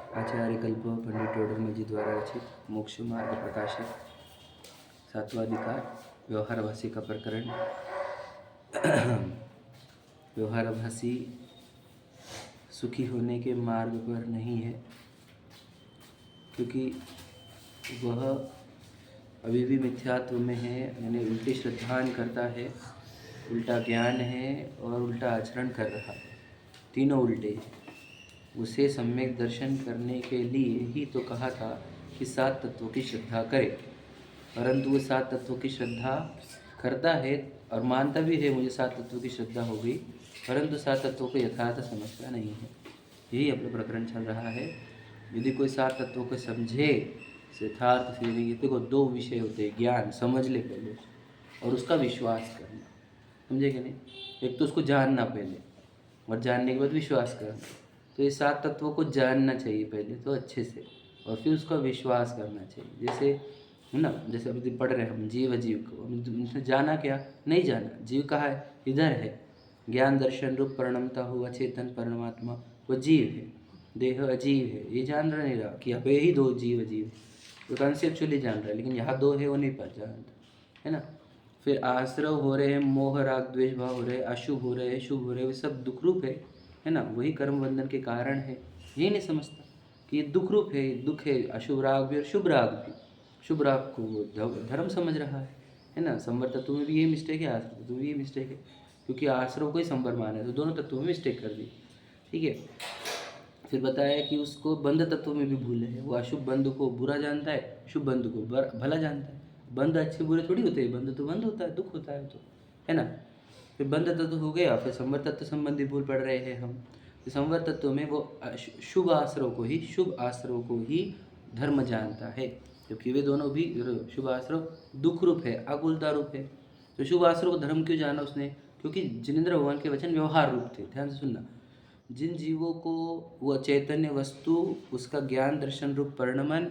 आचार्य कल्प पंडित टोडरमल जी द्वारा रचित मोक्ष मार्ग प्रकाशक 7वां अधिकार व्यवहारभाषी का प्रकरण। व्यवहारभाषी सुखी होने के मार्ग पर नहीं है, क्योंकि वह अभी भी मिथ्यात्व में है, यानी उल्टी श्रद्धान करता है, उल्टा ज्ञान है और उल्टा आचरण कर रहा है, तीनों उल्टे हैं। उसे सम्यक दर्शन करने के लिए ही तो कहा था कि 7 तत्वों की श्रद्धा करे, परंतु वो 7 तत्वों की श्रद्धा करता है और मानता भी है मुझे 7 तत्वों की श्रद्धा हो गई, परंतु 7 तत्वों को यथार्थ समझता नहीं है। यही अपना प्रकरण चल रहा है। यदि कोई 7 तत्वों को समझे यथार्थ से, देखो 2 विषय होते हैं, ज्ञान समझ ले पहले और उसका विश्वास करना, समझे कि नहीं। एक तो उसको जानना पहले और जानने के बाद विश्वास करना। तो ये 7 तत्वों को जानना चाहिए पहले तो अच्छे से, और फिर उसका विश्वास करना चाहिए। जैसे है ना, जैसे अभी पढ़ रहे हैं हम जीव अजीव को, हमने जाना क्या, नहीं जाना। जीव कहाँ है, इधर है। ज्ञान दर्शन रूप परिणमता हुआ चेतन परमात्मा, वो जीव है। देह अजीव है, ये जान रहा नहीं रहा कि अब यही 2 जीव अजीव, तो कंसेप्चुअली जान रहा है, लेकिन यहाँ 2 है वो नहीं पता जानता, है ना। फिर आश्रव हो रहे हैं, मोह राग द्वेष भाव हो रहे हैं, अशुभ हो रहे हैं, शुभ हो रहे हैं, वो सब दुख रूप है ना। वही कर्म बंधन के कारण है। ये नहीं समझता कि ये दुख रूप है, दुख है, अशुभ राग भी और शुभ राग भी। शुभ राग को वो धर्म समझ रहा है ना। संवर तत्व में भी ये मिस्टेक है, आश्रव तत्व में भी ये मिस्टेक है, क्योंकि आश्रव को ही संवर माना है, तो दोनों तत्वों में मिस्टेक कर दी, ठीक है। फिर बताया कि उसको बंध तत्व में भी भूल है। वो अशुभ बंध को बुरा जानता है, शुभ बंध को भला जानता है। बंध अच्छे बुरे थोड़ी होते हैं, बंध तो बंध होता है, दुख होता है तो, है ना। फिर बंध तत्व हो गया, फिर संवर तत्व संबंधी भूल पड़ रहे हैं हम। तो संवर तत्व में वो शुभ आश्रव को ही धर्म जानता है, क्योंकि वे दोनों भी शुभ आश्रव दुख रूप है, आकुलता रूप है। तो शुभ आश्रव को धर्म क्यों जाना उसने, क्योंकि जिनेंद्र भगवान के वचन व्यवहार रूप थे। ध्यान से सुनना, जिन जीवों को वह चैतन्य वस्तु, उसका ज्ञान दर्शन रूप परिणमन,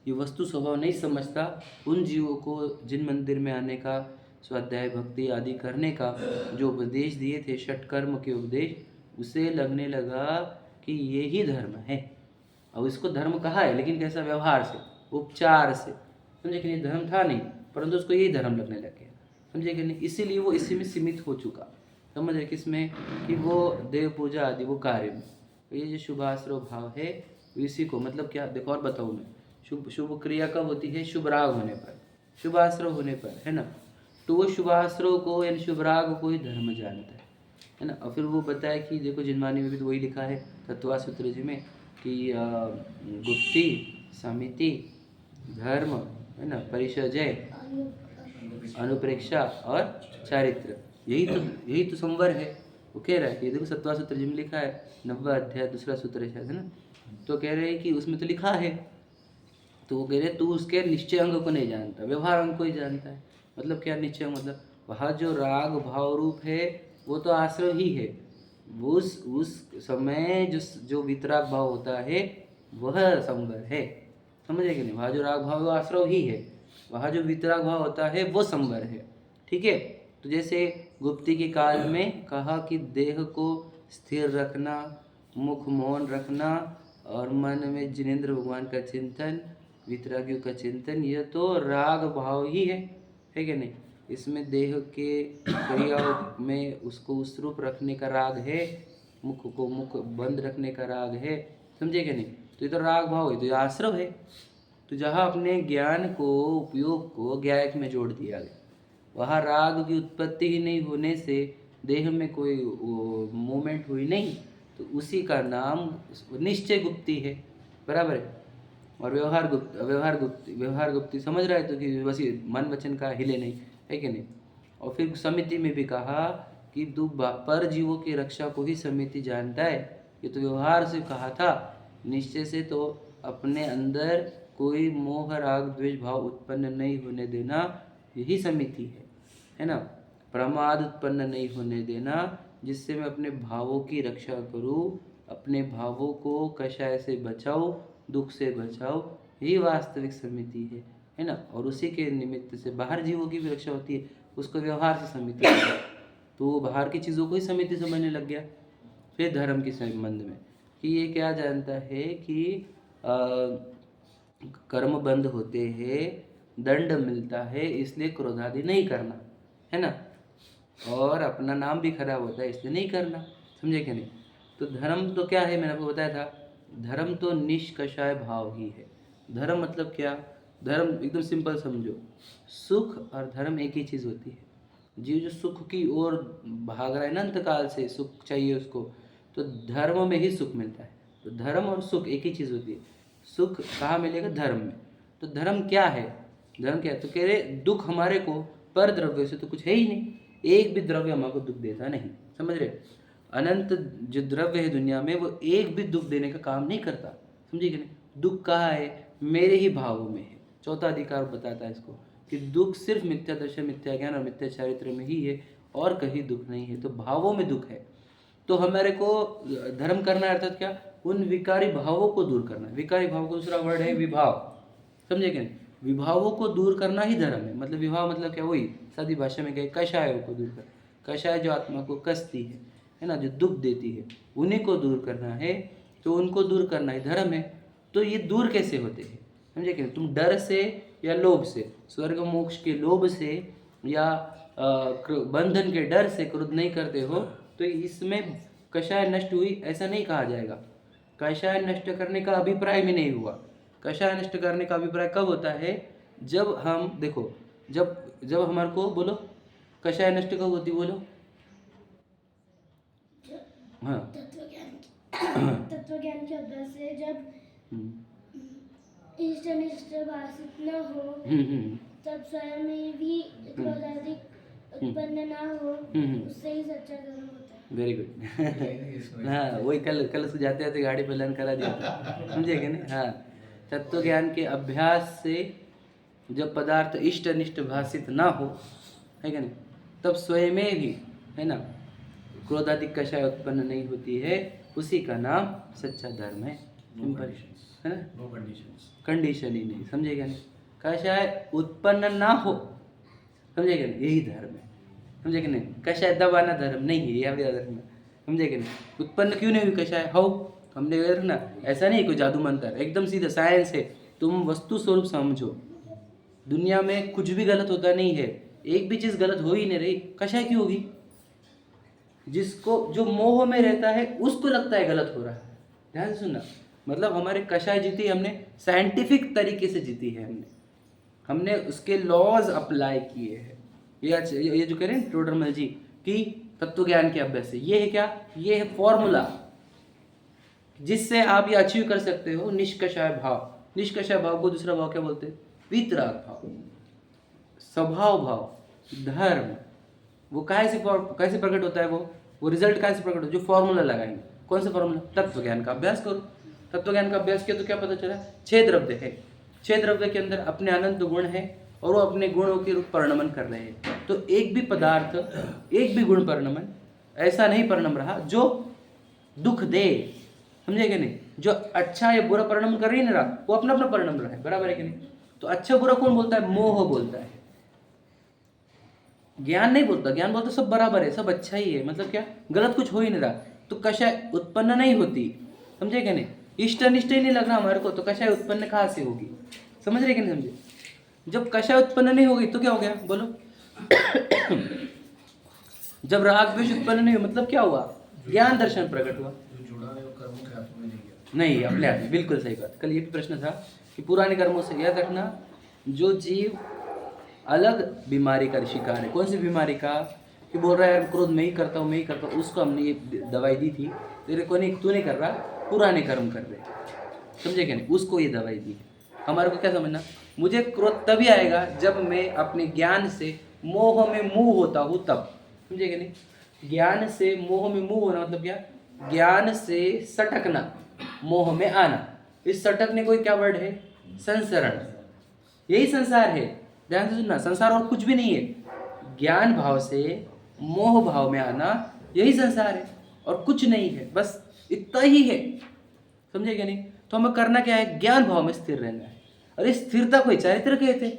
ये वस्तु स्वभाव नहीं समझता, उन जीवों को जिन मंदिर में आने का, स्वाध्याय भक्ति आदि करने का जो उपदेश दिए थे, षटकर्म के उपदेश, उसे लगने लगा कि ये ही धर्म है। और इसको धर्म कहा है, लेकिन कैसा, व्यवहार से, उपचार से, समझे कि नहीं। धर्म था नहीं, परंतु उसको यही धर्म लगने लग गया, समझे कि नहीं। इसीलिए वो इसी में सीमित हो चुका, समझ रहे, किसमें, कि वो देव पूजा आदि वो कार्य में। ये जो शुभाश्रव भाव है इसी को, मतलब क्या, देखो और बताऊँ मैं। शुभ शुभ क्रिया कब होती है, शुभ राग होने पर, शुभाश्रव होने पर, है ना। तो वो शुभाश्रव को यानी शुभ राग को ही धर्म जानता है ना। और फिर वो बताया कि देखो जिनवानी में भी तो वही लिखा है तत्वा सूत्र जी में कि गुप्ति, समिति, धर्म, है ना, परिचय, अनुप्रेक्षा और चारित्र, यही तो संवर है। वो कह रहा है कि देखो सत्वा सूत्र जी में लिखा है, 90वां अध्याय 2रा सूत्र है शायद, है ना। तो कह रहे हैं कि उसमें तो लिखा है, तो वो कह रहे तू उसके निश्चय अंग को नहीं जानता, व्यवहार अंग को ही जानता है। मतलब क्या निश्चय, मतलब वहाँ जो राग भाव रूप है वो तो आश्रय ही है। उस समय जो वितराग भाव होता है वह संवर है, समझे कि नहीं। वहाँ जो राग भाव वो आश्रय ही है, वहाँ जो वितराग भाव होता है वो संवर है, ठीक है। तो जैसे गुप्ती के काल में कहा कि देह को स्थिर रखना, मुख मौन रखना और मन में जिनेंद्र भगवान का चिंतन, वितरागियों का चिंतन, यह तो राग भाव ही है कि नहीं। इसमें देह के क्रियाओं में उसको उस रूप रखने का राग है, मुख को मुख बंद रखने का राग है, समझे कि नहीं। तो ये तो राग भाव है, तो ये आश्रव है। तो जहाँ अपने ज्ञान को, उपयोग को ज्ञायक में जोड़ दिया गया, वहाँ राग की उत्पत्ति ही नहीं होने से देह में कोई मूवमेंट हुई नहीं, तो उसी का नाम निश्चय गुप्ती है, बराबर है। और व्यवहार गुप्ती समझ रहा है तो कि बस ये मन वचन का हिले नहीं, है कि नहीं। और फिर समिति में भी कहा कि तू पर जीवों की रक्षा को ही समिति जानता है, ये तो व्यवहार से कहा था। निश्चय से तो अपने अंदर कोई मोह राग द्वेष भाव उत्पन्न नहीं होने देना, यही समिति है ना। प्रमाद उत्पन्न नहीं होने देना, जिससे मैं अपने भावों की रक्षा करूं, अपने भावों को कषाय से बचाओ, दुख से बचाओ, यही वास्तविक समिति है ना। और उसी के निमित्त से बाहर जीवों की भी रक्षा होती है, उसको व्यवहार से समिति है। तो वो बाहर की चीज़ों को ही समिति समझने लग गया। फिर धर्म के संबंध में कि ये क्या जानता है कि कर्म बंद होते हैं, दंड मिलता है, इसलिए क्रोध आदि नहीं करना, है ना। और अपना नाम भी खराब होता है, इसलिए नहीं करना, समझे कि नहीं। तो धर्म तो क्या है, मैंने आपको बताया था, धर्म तो निष्कषाय भाव ही है। धर्म मतलब क्या, धर्म एकदम सिंपल समझो, सुख और धर्म एक ही चीज़ होती है। जीव जो सुख की ओर भाग रहा है ना, अनंत काल से सुख चाहिए उसको, तो धर्म में ही सुख मिलता है। तो धर्म और सुख एक ही चीज़ होती है। सुख कहाँ मिलेगा, धर्म में। तो धर्म क्या है, धर्म क्या है, तो कह रहे दुख हमारे को पर द्रव्य से तो कुछ है ही नहीं, एक भी द्रव्य हमको दुख देता नहीं, समझ रहे। अनंत जो द्रव्य है दुनिया में, वो एक भी दुख देने का काम नहीं करता, समझिए कि नहीं। दुख कहाँ है, मेरे ही भावों में है। चौथा अधिकार बताता है इसको कि दुख सिर्फ मिथ्या दर्शन, मिथ्या ज्ञान और मिथ्या चारित्र में ही है, और कहीं दुख नहीं है। तो भावों में दुख है, तो हमारे को धर्म करना है, अर्थात क्या, उन विकारी भावों को दूर करना है। विकारी भाव का दूसरा वर्ड है विभाव, समझे कि नहीं। विभावों को दूर करना ही धर्म है। मतलब विभाव मतलब क्या, वही सादी भाषा में कहे कषायों को दूर कर। कषाय जो आत्मा को कसती है ना, जो दुख देती है, उन्हीं को दूर करना है। तो उनको दूर करना ही धर्म है। तो ये दूर कैसे होते हैं, समझे कि नहीं। तुम डर से या लोभ से, स्वर्ग मोक्ष के लोभ से या बंधन के डर से क्रोध नहीं करते हो, तो इसमें कषाय नष्ट हुई ऐसा नहीं कहा जाएगा। कषाय नष्ट करने का अभिप्राय भी नहीं हुआ। कषाय नष्ट करने का अभिप्राय कब होता है, जब हम देखो, जब हमारे को बोलो कषाय नष्ट कब होती, बोलो। हाँ, तत्व ज्ञान के अभ्यास से जब इष्ट अनिष्ट भाषित न हो, तब स्वयं में भी क्रोध आदि उत्पन्न ना हो, उससे ही सच्चा धर्म होता है। Very good. हाँ, वही कल जाते जाते गाड़ी पे लर्न करा दिया था, समझे कि नहीं। हाँ, तत्व ज्ञान के अभ्यास से जब पदार्थ इष्ट अनिष्ट भाषित ना हो, है कि नहीं, तब स्वयं में भी, है ना, क्रोधादि कषाय उत्पन्न नहीं होती है, उसी का नाम सच्चा धर्म है। सिंपल है ना, नो कंडीशंस, कंडीशन ही नहीं, समझेगा नहीं। कषाय उत्पन्न ना हो, समझेगा नहीं, यही धर्म है, समझेगा नहीं। कषाय दबाना धर्म नहीं है, यह भी याद रखना, समझेगा नहीं। उत्पन्न क्यों नहीं हुई कषाय, हो, हमने याद रखना। ऐसा नहीं कोई जादू मंत्र, एकदम सीधा साइंस है। तुम वस्तु स्वरूप समझो, दुनिया में कुछ भी गलत होता नहीं है, एक भी चीज़ गलत हो ही नहीं रही, कषाय क्यों होगी। जिसको जो मोह में रहता है उसको लगता है गलत हो रहा है, ध्यान से सुनना। मतलब हमारे कषाय जीती हमने साइंटिफिक तरीके से जीती है, हमने उसके लॉज अप्लाई किए हैं। ये जो कह रहे हैं टोडरमल जी कि तत्व ज्ञान के अभ्यास से, ये है क्या, ये है फॉर्मूला जिससे आप ये अचीव कर सकते हो निष्कषाय भाव। निष्कषाय भाव को दूसरा भाव क्या बोलते हैं, वीतराग भाव, स्वभाव भाव, धर्म। वो कैसे प्रकट होता है, वो रिजल्ट कैसे प्रकट होता है, जो फॉर्मूला लगाएंगे। कौन सा फॉर्मूला, तत्व ज्ञान का अभ्यास करो। तत्व ज्ञान का अभ्यास किया तो क्या पता चला, 6 द्रव्य है, 6 द्रव्य के अंदर अपने अनंत गुण है, और वो अपने गुणों के रूप परिणमन कर रहे हैं। तो एक भी पदार्थ, एक भी गुण परिणमन ऐसा नहीं परिणम रहा जो दुख दे, समझे कि नहीं। जो अच्छा या बुरा परिणमन कर ही नहीं रहा, वो अपना अपना परिणम रहा है, बराबर है कि नहीं। तो अच्छा बुरा कौन बोलता है, मोह बोलता है, ज्ञान नहीं बोलता। ज्ञान बोलता सब बराबर है, सब अच्छा ही है, मतलब क्या, गलत कुछ हो ही नहीं रहा। तो कषाय उत्पन्न नहीं होती, समझे क्या नहीं। इष्ट अनिष्ट ही नहीं लग रहा हमारे को, तो कषाय उत्पन्न कहाँ से होगी, समझ रहे कि नहीं समझे। जब कषाय उत्पन्न नहीं होगी तो क्या हो गया, बोलो। जब राग द्वेष उत्पन्न नहीं हो, मतलब क्या हुआ, ज्ञान दर्शन प्रकट हुआ। जो जुड़ा है वो कर्मों के हाथ में नहीं गया, नहीं, अपने आप में, बिल्कुल सही बात। कल ये भी प्रश्न था कि पुराने कर्मों से, याद रखना, जो जीव अलग बीमारी का शिकार है, कौन सी बीमारी का, कि बोल रहा है यार क्रोध मैं ही करता हूँ, मैं ही करता हूँ, उसको हमने ये दवाई दी थी, तेरे को नहीं, तू नहीं कर रहा, पुराने कर्म कर रहे, समझे क्या नहीं, उसको ये दवाई दी। हमारे को क्या समझना, मुझे क्रोध तभी आएगा जब मैं अपने ज्ञान से मोह में मुँह होता हूँ, तब, समझे क्या नहीं। ज्ञान से मोह में मुँह होना मतलब क्या, ज्ञान से सटकना, मोह में आना। इस सटकने को क्या वर्ड है, संसरण। यही संसार है, ध्यान से सुनना, संसार और कुछ भी नहीं है। ज्ञान भाव से मोह भाव में आना, यही संसार है, और कुछ नहीं है, बस इतना ही है, समझे क्या नहीं। तो हमें करना क्या है, ज्ञान भाव में स्थिर रहना है। और इस स्थिरता को चारित्र कहते,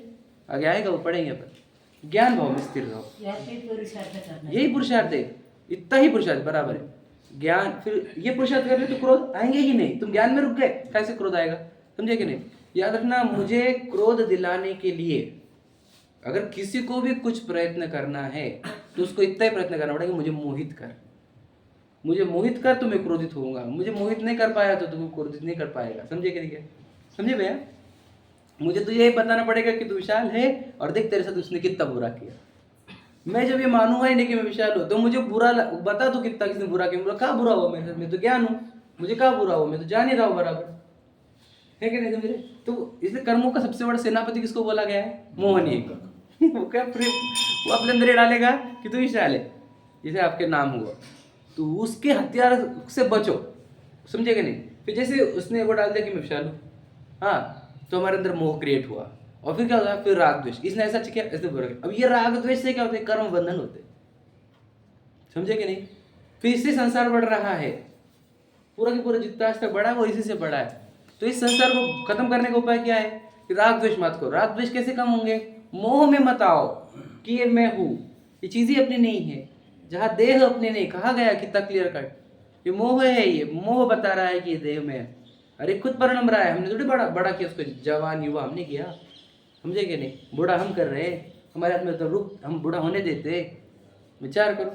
आगे आएगा वो पढ़ेंगे अपन। ज्ञान भाव में स्थिर रहो, यही पुरुषार्थ है, इतना ही पुरुषार्थ, बराबर है। ज्ञान, फिर ये पुरुषार्थ कर रहे तो क्रोध आएंगे ही नहीं, तुम ज्ञान में रुक गए, कैसे क्रोध आएगा? समझे कि नहीं? याद रखना, मुझे क्रोध दिलाने के लिए अगर किसी को भी कुछ प्रयत्न करना है तो उसको इतना ही प्रयत्न करना पड़ेगा, मुझे मोहित कर, मुझे मोहित कर तो मैं क्रोधित होऊंगा, मुझे मोहित नहीं कर पाया तो तू क्रोधित नहीं कर पाएगा। समझे कि नहीं? क्या समझे भैया? मुझे तो यही बताना पड़ेगा कि तू विशाल है और देख तेरे साथ उसने कितना बुरा किया। मैं जब ये मानूंगा ही नहीं कि मैं विशाल हूँ तो मुझे बुरा बता दो कितना किसने बुरा किया, कहाँ बुरा हुआ मेरे साथ, मैं तो ज्ञान हूँ, मुझे कहाँ बुरा हुआ, मैं तो जान ही रहा हूँ बराबर, है कि नहीं? समझे? तो इसलिए कर्मों का सबसे बड़ा सेनापति किसको बोला गया है? मोहनीय को। वो क्या वो अपने अंदर ही डालेगा कि तू विशाल है, जैसे आपके नाम हुआ, तो उसके हथियार से बचो। समझे कि नहीं? फिर जैसे उसने वो डाल दिया कि मैं विशाल हूँ, हाँ, तो हमारे अंदर मोह क्रिएट हुआ, और फिर क्या होता है? फिर राग द्वेष, इसने ऐसा किया, ऐसे बुरा किया। अब ये राग द्वेष से क्या होता है? कर्म बंधन होते। समझे कि नहीं? फिर इससे संसार बढ़ रहा है, पूरा की पूरा जितना आज तक बढ़ा है वो इसी से बढ़ा है। तो इस संसार को खत्म करने का उपाय क्या है? कि राग द्वेष मत करो। राग द्वेष कैसे कम होंगे? मोह में मत आओ कि ये मैं हूँ, ये चीजें अपनी नहीं है, जहाँ देह अपने नहीं, कहा गया कितना क्लियर कट, ये मोह है, ये मोह बता रहा है कि ये देह में है। अरे खुद परिणाम रहा है, हमने थोड़ी बड़ा बड़ा किया उसको, जवान युवा हमने किया। समझे कि नहीं? बूढ़ा हम कर रहे हैं, हमारे हाथ में तो रुक, हम बूढ़ा होने देते? विचार करो।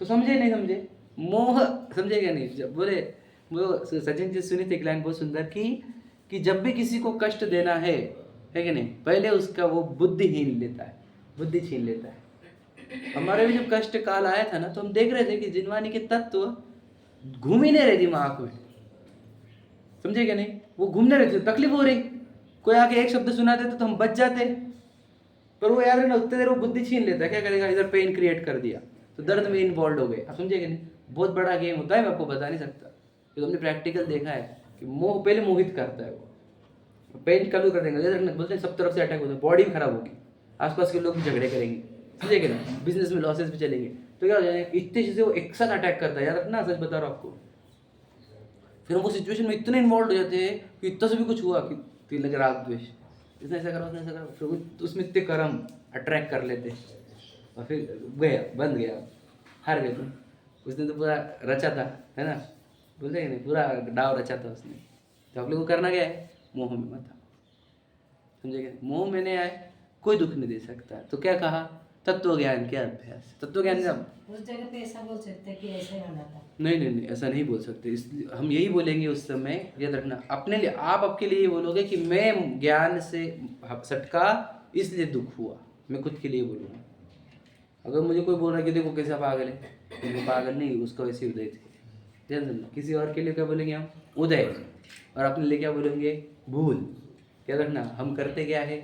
तो समझे नहीं समझे? मोह, समझे क्या नहीं? जब बोले वो सचिन जी सुनी थी एक लाइन बहुत सुंदर कि जब भी किसी को कष्ट देना है कि नहीं, पहले उसका वो बुद्धिहीन लेता है, बुद्धि छीन लेता है। हमारे भी जब कष्ट काल आया था ना, तो हम देख रहे थे कि जिनवानी के तत्व घूम ही नहीं रहे दिमाग में। समझे क्या नहीं? वो घूमने रहे थे, तकलीफ हो रही, कोई आके एक शब्द सुना देता तो हम बच जाते, पर वो यार ना उतने देर वो बुद्धि छीन लेता है। क्या करेगा? इधर पेन क्रिएट कर दिया तो दर्द में इन्वॉल्व हो गए। आप समझे कि नहीं? बहुत बड़ा गेम होता है, मैं आपको बता नहीं सकता, तो हमने प्रैक्टिकल देखा है कि मोह पहले मोहित करता है, वो पेन चालू कर देंगे, बोलते हैं सब तरफ से अटैक होता है, बॉडी भी खराब होगी, आसपास के लोग भी झगड़े करेंगे, समझे कि नहीं? बिजनेस में लॉसेस भी चलेंगे। तो क्या हो जाएगा? इतनी चीजें वो एक साथ अटैक करता है, याद रखना, सच बता रहा हूँ आपको। फिर हम वो सिचुएशन में इतने इन्वॉल्व हो जाते हैं कि इतना से भी कुछ हुआ कि लगे राग द्वेष, इसने ऐसा करा, उसने ऐसा करा, फिर वो उसमें इतने कर्म अट्रैक्ट कर लेते, और फिर गया, बंद गया, हार गए तुम। उसने तो पूरा रचा था, है ना? बोलते हैं नहीं, पूरा डाव रचा था उसने। तो आप लोग को करना क्या है? मोह में मत आओ। समझे क्या? मोह में नहीं आए, कोई दुख नहीं दे सकता। तो क्या कहा? तत्व ज्ञान के अभ्यास। तत्व ज्ञान का उस जगह पे ऐसा बोल सकते हैं कि ऐसा ही होना था। नहीं नहीं नहीं, ऐसा नहीं बोल सकते। इसलिए हम यही बोलेंगे उस समय, याद रखना, अपने लिए, आप आपके लिए ये बोलोगे कि मैं ज्ञान से सटका इसलिए दुख हुआ, मैं खुद के लिए बोलूँगा। अगर मुझे कोई बोल रहा है कि देखो कैसा पागल है, तो वो पागल नहीं, उसका वैसे उदय थे। ध्यान देना, किसी और के लिए क्या बोलेंगे हम? उदय। और अपने लिए क्या बोलेंगे? भूल। याद रखना, हम करते क्या है?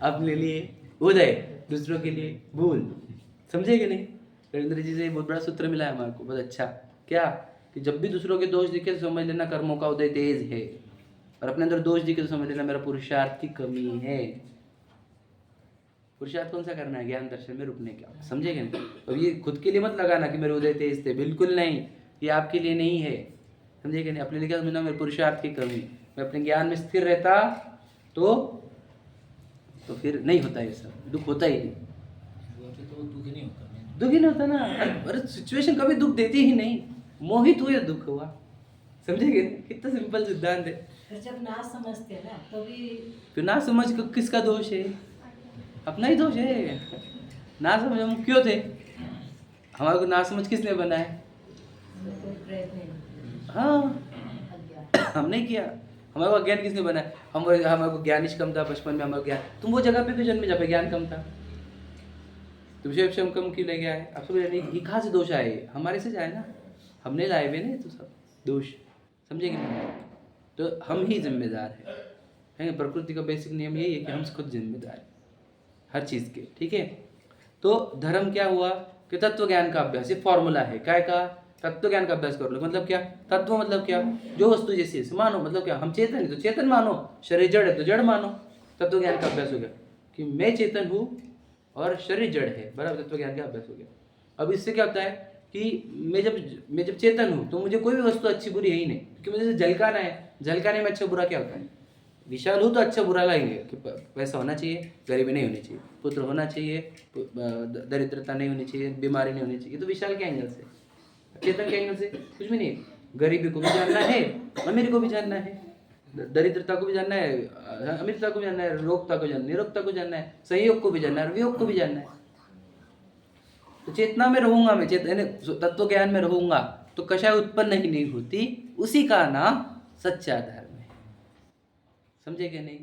अपने लिए उदय, दूसरों के लिए भूल। समझे कि नहीं? रविंद्र जी से बहुत बड़ा सूत्र मिला है हमारे को, बहुत अच्छा। क्या? कि जब भी दूसरों के दोष दिखे तो समझ लेना कर्मों का उदय तेज है, और अपने अंदर दोष दिखे तो समझ लेना मेरा पुरुषार्थ की कमी है। पुरुषार्थ कौन सा करना है? ज्ञान दर्शन में रुकने का। समझे क्या? अब ये खुद के लिए मत लगाना कि मेरे उदय तेज थे, बिल्कुल नहीं, ये आपके लिए नहीं है। समझे क्या नहीं? अपने लिए क्या समझना? मेरे पुरुषार्थ की कमी, मैं अपने ज्ञान में स्थिर रहता तो फिर नहीं होता ये सब, दुख होता ही नहीं। तो दुख ही नहीं होता। दुख ही नहीं होता ना। अरे सिचुएशन कभी दुख देती ही नहीं, मोहित हुए दुख हुआ। समझेंगे? कितना सिंपल सिद्धांत है। फिर जब ना समझते ना तो भी फिर ना समझ किसका दोष है? अपना ही दोष है। ना समझ हम क्यों थे? हमारे को ना समझ किसने बनाया? कोई प्रयत्न नहीं। हाँ, अज्ञान। हम नहीं किया। हमारे को अज्ञान किसने बनाया? हमारे को ज्ञान कम था बचपन में, हमारा ज्ञान, तुम वो जगह पे क्यों जन्मे जहाँ पे ज्ञान कम था? तुमसे हम कम क्यों ले गया है? आप सब ये कहाँ से दोष आए? हमारे से जाए ना, हमने लाए हुए नहीं तो सब दोष। समझेंगे? तो हम ही जिम्मेदार हैं। प्रकृति का बेसिक नियम यही है कि हम खुद जिम्मेदार हैं हर चीज़ के। ठीक है? तो धर्म क्या हुआ कि तत्व ज्ञान का अभ्यास, ये फॉर्मूला है। क्या का? तत्व ज्ञान का अभ्यास कर लो। मतलब क्या? तत्व मतलब क्या? जो वस्तु जैसी है मानो। मतलब क्या? हम चेतन है तो चेतन मानो, शरीर जड़ है तो जड़ मानो। तत्व ज्ञान का अभ्यास हो गया कि मैं चेतन हूँ और शरीर जड़ है, बराबर। तत्व ज्ञान का अभ्यास हो गया। अब इससे क्या होता है कि मैं जब चेतन हूँ तो मुझे कोई भी वस्तु अच्छी बुरी है ही नहीं, क्योंकि मुझे झलकाना है। झलकाने में अच्छा बुरा क्या होता है? विशाल हूँ तो अच्छा बुरा लगेंगे कि पैसा होना चाहिए, गरीबी नहीं होनी चाहिए, पुत्र होना चाहिए, दरिद्रता नहीं होनी चाहिए, बीमारी नहीं होनी चाहिए। तो विशाल के एंगल से चेतन के एंगल से कुछ भी नहीं। गरीबी को भी जानना है, अमीरी को भी जानना है, दरिद्रता को भी जानना है, अमीरता को भी जानना है, रोगता को जानना है, निरोगता को जानना है, संयोग को भी जानना है, वियोग को भी जानना है। तो चेतना में रहूंगा मैं, तत्व ज्ञान में रहूंगा तो कषाय उत्पन्न ही नहीं होती, उसी का नाम सच्चा धर्म है। समझे क्या नहीं?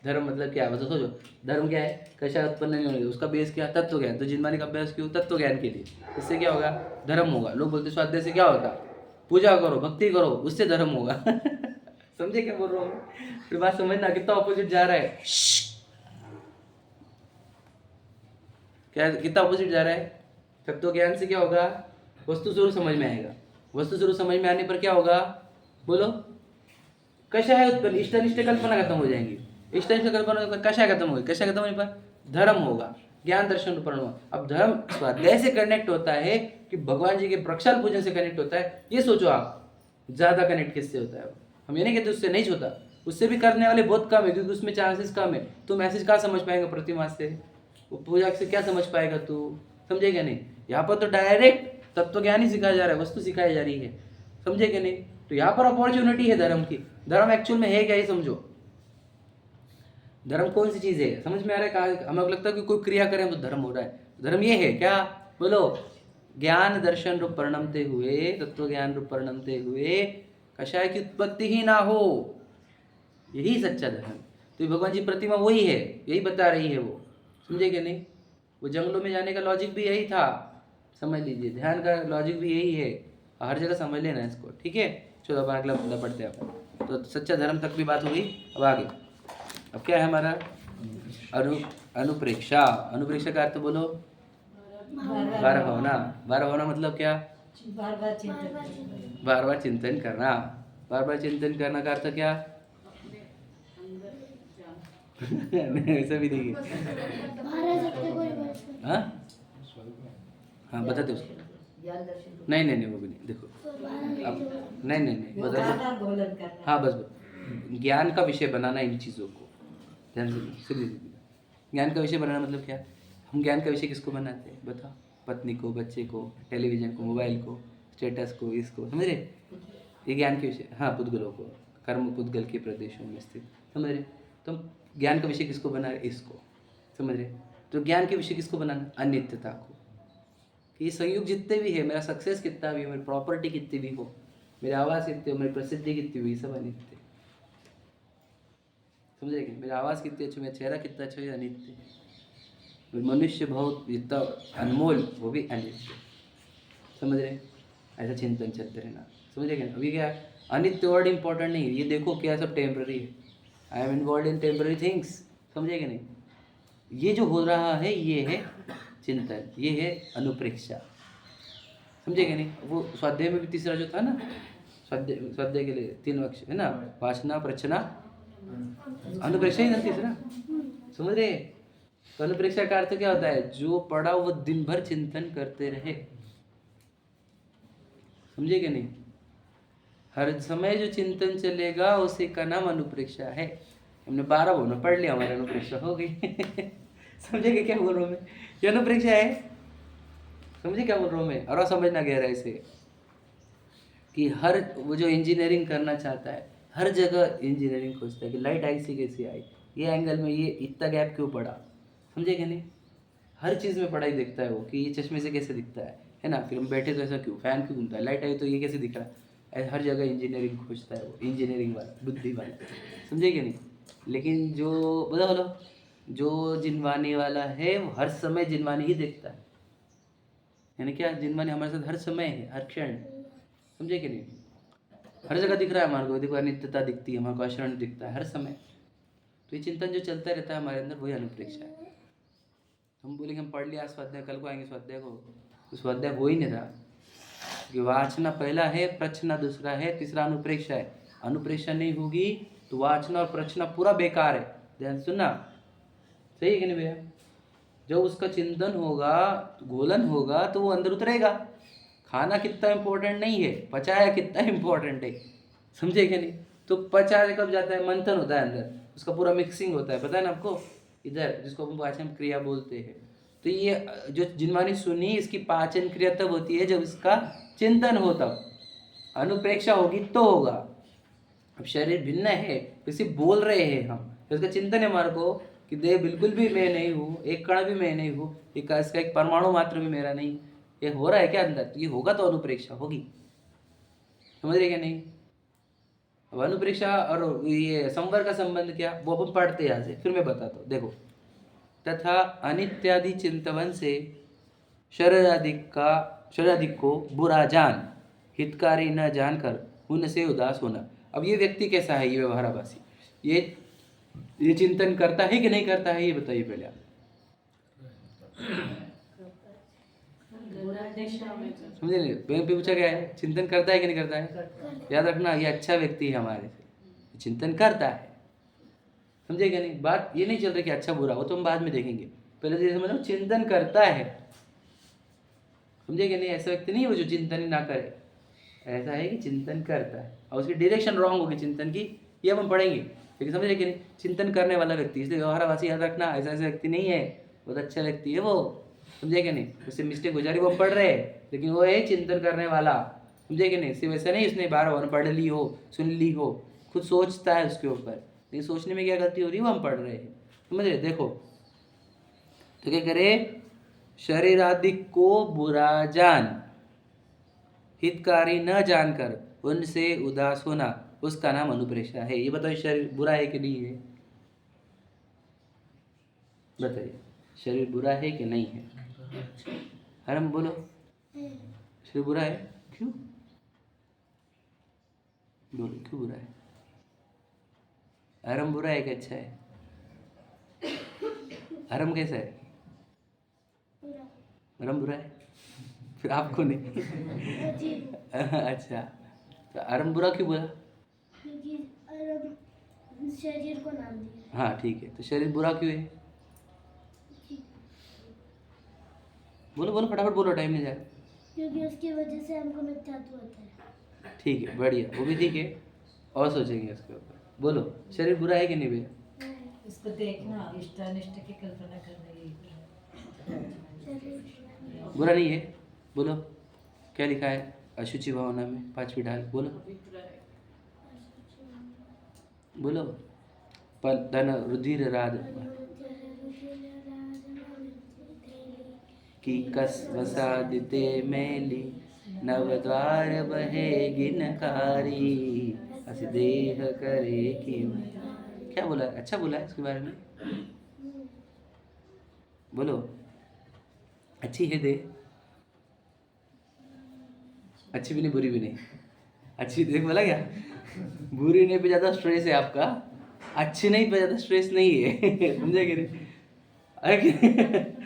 धर्म मतलब क्या है? तो सोचो, धर्म क्या है? कषाय उत्पन्न नहीं होने, उसका बेस क्या? तत्व ज्ञान। तो जिनवानी का अभ्यास क्यों? तत्व ज्ञान के लिए। इससे क्या होगा? धर्म होगा। लोग बोलते स्वाध्याय से क्या होता? पूजा करो, भक्ति करो, उससे धर्म होगा। समझे क्या बोल रहा हूँ? फिर बात समझना, कितना ऑपोजिट जा रहा है। क्या कितना ऑपोजिट जा रहा है? तत्व ज्ञान से क्या होगा? वस्तु स्वरूप समझ में आएगा। वस्तु स्वरूप समझ में आने पर क्या होगा? बोलो। कषाय उत्पन्न, इष्ट अनिष्ट कल्पना खत्म हो जाएंगी। इष्ट अनिष्ट कल्पना, कषाय खत्म होगी। कषाय खत्म होने पर धर्म होगा, ज्ञान दर्शन उपरण हुआ। अब धर्म स्वाध्याय से कनेक्ट होता है कि भगवान जी के प्रक्षाल पूजन से कनेक्ट होता है? ये सोचो आप, ज्यादा कनेक्ट किससे होता है? हम ये नहीं कहते उससे नहीं होता, उससे भी करने वाले बहुत कम है, क्योंकि उसमें चांसेस कम है। तू मैसेज कहाँ समझ पाएगा प्रतिमा से? वो पूजा से क्या समझ पाएगा तू? समझेगा नहीं? यहाँ पर तो डायरेक्ट तत्व ज्ञान ही सिखाया जा रहा है, वस्तु सिखाई जा रही है। समझेगा नहीं? तो यहाँ पर अपॉर्चुनिटी है धर्म की। धर्म एक्चुअल में है क्या, ये समझो। धर्म कौन सी चीज है? समझ में आ रहा है? कहा हमें लगता है कि कोई क्रिया करें तो धर्म हो रहा है। धर्म ये है क्या? बोलो। ज्ञान दर्शन रूप परिणमते हुए, तत्व ज्ञान रूप परिणमते हुए कषाय की उत्पत्ति ही ना हो, यही सच्चा धर्म। तो भगवान जी प्रतिमा वही है, यही बता रही है वो। समझे क्या नहीं? वो जंगलों में जाने का लॉजिक भी यही था, समझ लीजिए। ध्यान का लॉजिक भी यही है, हर जगह समझ लेना इसको, ठीक है? चलो अब अगला मुद्दा पढ़ते हैं अपन। तो सच्चा धर्म तक भी बात हो गई। अब आगे, अब क्या है हमारा? अनुप्रेक्षा। अनुप्रेक्षा का अर्थ बोलो। बारह भावना। बारह भावना मतलब क्या? बार बार चिंतन, बार बार चिंतन करना। बार बार चिंतन करना का अर्थ क्या? ऐसा भी नहीं है। हाँ हाँ, बताते उसको। ज्ञान दर्शन, नहीं वो भी नहीं। देखो अब, नहीं बता। लगातार घोलन करना। हाँ बस ज्ञान का विषय बनाना इन चीज़ों को ध्यान से सुनिए। ज्ञान का विषय बनाना मतलब क्या? हम ज्ञान का विषय किसको बनाते हैं? बताओ। पत्नी को, बच्चे को, टेलीविजन को, मोबाइल को, स्टेटस को, इसको, समझ रहे? ये ज्ञान के विषय। हाँ, पुद्गलों को, कर्म पुद्गल के प्रदेशों में स्थित, समझ रहे? तो हम ज्ञान का विषय किसको बना रहे? इसको, समझ रहे? तो ज्ञान के विषय किसको बनाना? अनित्यता को। कि ये संयुग जितने भी है, मेरा सक्सेस कितना भी हो, मेरी प्रॉपर्टी कितनी भी हो, मेरे आवाज़ कितनी हो, मेरी प्रसिद्धि कितनी हुई, सब अनित्य। समझे कि मेरा आवाज़ कितनी अच्छी, मेरा चेहरा कितना अच्छा है, अनित्य। मनुष्य बहुत जितना अनमोल, वो भी अनित्य। समझ रहे? ऐसा चिंतन चलते रहना। समझे क्या? अभी क्या अनित्य वर्ड इंपॉर्टेंट नहीं है, ये देखो क्या सब टेम्पररी है। I am involve in temporary things. समझे कि नहीं? ये जो हो रहा है ये है चिंतन, ये है अनुप्रेक्षा। समझे कि नहीं? वो स्वाध्याय में भी तीसरा जो था ना, स्वाध्याय के लिए 3 अक्षर है ना, वासना, प्रच्छना, अनुप्रेक्षा ही ना तीसरा। समझ रहे? तो अनुप्रेक्षा का अर्थ क्या होता है? जो पढ़ा वो दिन भर चिंतन करते रहे। समझे कि नहीं? हर समय जो चिंतन चलेगा उसी का नाम अनुप्रेक्षा है। हमने 12 भावना पढ़ लिया, हमारी अनुप्रेक्षा हो गई। समझे क्या बोल रहा हूँ मैं? ये अनुप्रेक्षा है। समझे क्या बोल रहा हूँ मैं? और समझना गहराई से कि हर वो जो इंजीनियरिंग करना चाहता है, हर जगह इंजीनियरिंग खोजता है कि लाइट ऐसी कैसी आई, ये एंगल में ये इतना गैप क्यों पड़ा। समझे क्या नहीं? हर चीज़ में पढ़ाई देखता है वो कि ये चश्मे से कैसे दिखता है ना? फिर हम बैठे तो ऐसा क्यों, फैन क्यों घूमता है, लाइट आई तो ये कैसे दिख रहा है। हर जगह इंजीनियरिंग खोजता है वो, इंजीनियरिंग वाला, बुद्धि वाला। समझे क्या नहीं? लेकिन जो बोलो जो जिनवानी वाला है वो हर समय जिनवानी ही देखता है। यानी क्या? जिनवानी हमारे साथ हर समय है, हर क्षण। समझे कि नहीं? हर जगह दिख रहा है हमारे को, देखो अनित्यता दिखती है, हमारे को आचरण दिखता है हर समय। तो ये चिंतन जो चलता रहता है हमारे अंदर, वही अनुप्रेक्षा है। हम बोलेंगे हम पढ़ लिया स्वाध्याय, कल को आएंगे स्वाध्याय को, तो स्वाध्याय हो ही नहीं रहा। कि वाचना पहला है, प्रच्छना दूसरा है, तीसरा अनुप्रेक्षा है। अनुप्रेक्षा नहीं होगी तो वाचना और प्रच्छना पूरा बेकार है। ध्यान सुनना, सही है कि नहीं भैया? जब उसका चिंतन होगा, घोलन होगा, तो वो अंदर उतरेगा। खाना कितना इम्पोर्टेंट नहीं है, पचाया कितना इम्पोर्टेंट है। समझे कि नहीं? तो पचाया कब जाता है? मंथन होता है अंदर, उसका पूरा मिक्सिंग होता है, पता है ना आपको? इधर जिसको हम वाचन क्रिया बोलते हैं, तो ये जो जिन्होंने सुनी, इसकी पाचन क्रिया तब होती है जब इसका चिंतन हो, तब अनुप्रेक्षा होगी तो होगा। अब शरीर भिन्न है, इसे बोल रहे हैं हम, तो इसका चिंतन है हमारे को कि देह बिल्कुल भी मैं नहीं हूँ, एक कण भी मैं नहीं हूँ, इसका एक परमाणु मात्र भी मेरा नहीं, ये हो रहा है क्या अंदर, तो ये होगा तो अनुप्रेक्षा होगी। समझ रहे क्या नहीं? अब अनुप्रेक्षा और ये संवर का संबंध क्या, वो अपन पढ़ते हैं यहाँ से, फिर मैं बताता हूँ। देखो, तथा अनित्यादि चिंतवन से शरीरादिक को बुरा जान, हितकारी न जानकर उनसे उदास होना। अब ये व्यक्ति कैसा है, ये व्यवहाराभासी, ये चिंतन करता है कि नहीं करता है, ये बताइए पहले आप। समझे नहीं? बैंक पे पूछा गया है, चिंतन करता है कि नहीं करता है? याद रखना, ये अच्छा व्यक्ति है हमारे से, चिंतन करता है। समझे क्या नहीं? बात ये नहीं चल रही कि अच्छा बुरा, वो तो हम बाद में देखेंगे, पहले तो ये समझो चिंतन करता है। समझे क्या नहीं? ऐसा व्यक्ति नहीं है वो जो चिंतन ही ना करे, ऐसा है कि चिंतन करता है, और उसकी डायरेक्शन रॉन्ग होगी चिंतन की, ये हम पढ़ेंगे। लेकिन समझे कि नहीं, चिंतन करने वाला व्यक्ति, इसलिए व्यवहाराभासी याद रखना, ऐसा ऐसा व्यक्ति नहीं है, बहुत अच्छा व्यक्ति है वो। समझे कि नहीं? उससे मिस्टेक हो जा रही, वो पढ़ रहे हैं, लेकिन वो है चिंतन करने वाला। समझे कि नहीं? सिर्फ ऐसा नहीं उसने 12 बार पढ़ ली हो, सुन ली हो, खुद सोचता है उसके ऊपर, लेकिन सोचने में क्या गलती हो रही है वो हम पढ़ रहे हैं। समझ रहे? देखो तो क्या करे, शरीर आदि को बुरा जान, हितकारी न जानकर उनसे उदास होना, उसका नाम अनुप्रेक्षा है। ये बताओ, शरीर बुरा है कि नहीं है? बताइए, शरीर बुरा है कि नहीं है? हरम बोलो, शरीर बुरा है क्यों? बोलो क्यों बुरा है? हरम बुरा है कि अच्छा है? हरम कैसा है? हरम बुरा है, फिर आपको नहीं? अच्छा, तो हरम बुरा क्यों बोला? क्योंकि अरब शरीर को नाम दिया। हाँ ठीक है, तो शरीर बुरा क्यों है? बोलो बोलो फटाफट बोलो, टाइम नहीं जाए। क्योंकि उसकी वजह से हमको मिथ्यात्व होता है। ठीक है, बढ़िया, वो भी ठीक है, और सोचेंगे उसके ऊपर। बोलो, शरीर बुरा है कि नहीं भैया? इसको देखना, इष्ट अनिष्ट की कल्पना करना, यही बुरा नहीं है। बोलो क्या लिखा है अशुचि भावना में, 5वीं ढाल, बोलो बोलो। धन रुधिर राज की कस वसादिते मैली, नवद्वार बहे गिनकारी, अस देह करे कि। क्या बोला? अच्छा बोला है इसके बारे में, बोलो। अच्छी है दे, अच्छी भी नहीं बुरी भी नहीं, अच्छी देख बोला क्या? बुरी नहीं पे ज़्यादा स्ट्रेस है आपका, अच्छी नहीं पे ज़्यादा स्ट्रेस नहीं है। समझे कि नहीं? अरे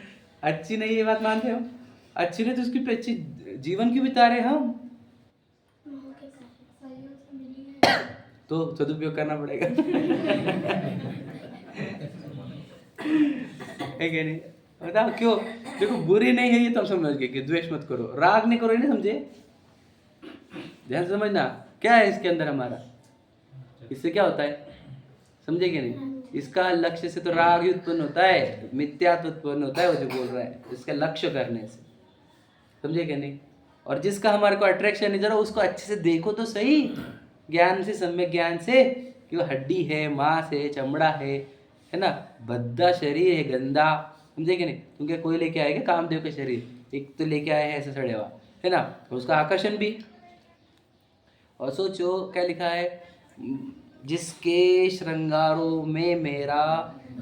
अच्छी नहीं ये बात मानते हो? अच्छी नहीं तो उसकी पे अच्छी जीवन क्यों बिता रहे हम? तो सदुपयोग करना पड़ेगा। है कि नहीं? बताओ क्यों? देखो बुरी नहीं है ये तो हम समझ गए कि द्वेष मत करो, राग नहीं करो, नहीं समझे? ध्यान समझना क्या है इसके अंदर हमारा, इससे क्या होता है? समझे कि नहीं? इसका लक्ष्य से तो राग ही उत्पन्न होता है, मिथ्यात्व उत्पन्न होता है, वो जो बोल रहा है इसका लक्ष्य करने से। समझे कि नहीं? और जिसका हमारे को अट्रैक्शन इधर हो उसको अच्छे से देखो तो सही, ज्ञान से, सम्यक ज्ञान से, कि वो हड्डी है, मांस है, चमड़ा है ना, भद्दा शरीर है, गंदा। समझे कि नहीं? तुम क्या कोई लेके आएगा कामदेव का शरीर, एक तो लेके आया है ऐसा सड़े हुआ, है ना, तो उसका आकर्षण भी। और सोचो क्या लिखा है, जिसके श्रृंगारों में मेरा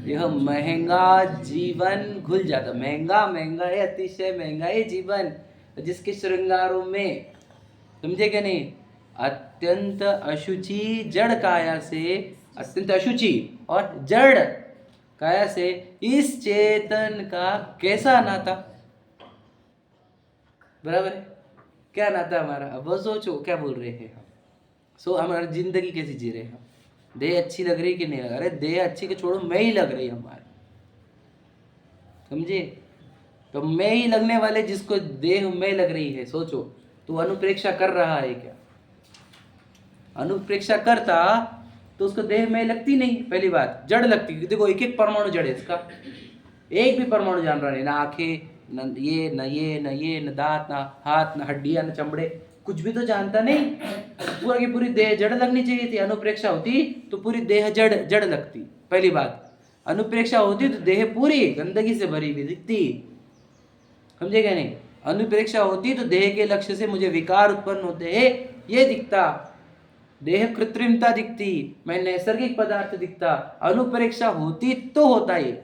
यह महंगा जीवन घुल जाता। महंगा महंगा है, अतिशय महंगा है जीवन, जिसके श्रृंगारों में, समझे क्या नहीं, अत्यंत अशुचि जड़ काया से, अत्यंत अशुचि और जड़ काया से इस चेतन का कैसा नाता? बराबर है? क्या नाता हमारा? अब वो सोचो क्या बोल रहे हैं हम। हमारी जिंदगी कैसी जी रहे हैं हम? देह अच्छी लग रही कि नहीं? अरे देह अच्छी के छोड़ो, मैं ही लग रही हमारी। समझे? तो मैं ही लगने वाले जिसको देह में लग रही है, सोचो तो अनुप्रेक्षा कर रहा है क्या? अनुप्रेक्षा करता तो उसको देह में लगती नहीं, पहली बात जड़ लगती। देखो एक एक परमाणु जड़ है इसका, एक भी परमाणु जान रहा नहीं, ना आंखें, न ये न ये न ये, न दांत, ना हाथ, न हड्डियां, न चमड़े, कुछ भी तो जानता नहीं। पूरा की पूरी देह जड़ लगनी चाहिए थी। अनुप्रेक्षा होती तो पूरी देह जड़ जड़ लगती। पहली बात, अनुप्रेक्षा होती तो देह पूरी गंदगी से भरी हुई दिखती, समझे क्या नहीं? अनुप्रेक्षा होती तो देह के लक्ष्य से मुझे विकार उत्पन्न होते हैं, ये दिखता, देह कृत्रिमता दिखती, मैं नैसर्गिक पदार्थ दिखता। अनुप्रेक्षा होती तो होता ये।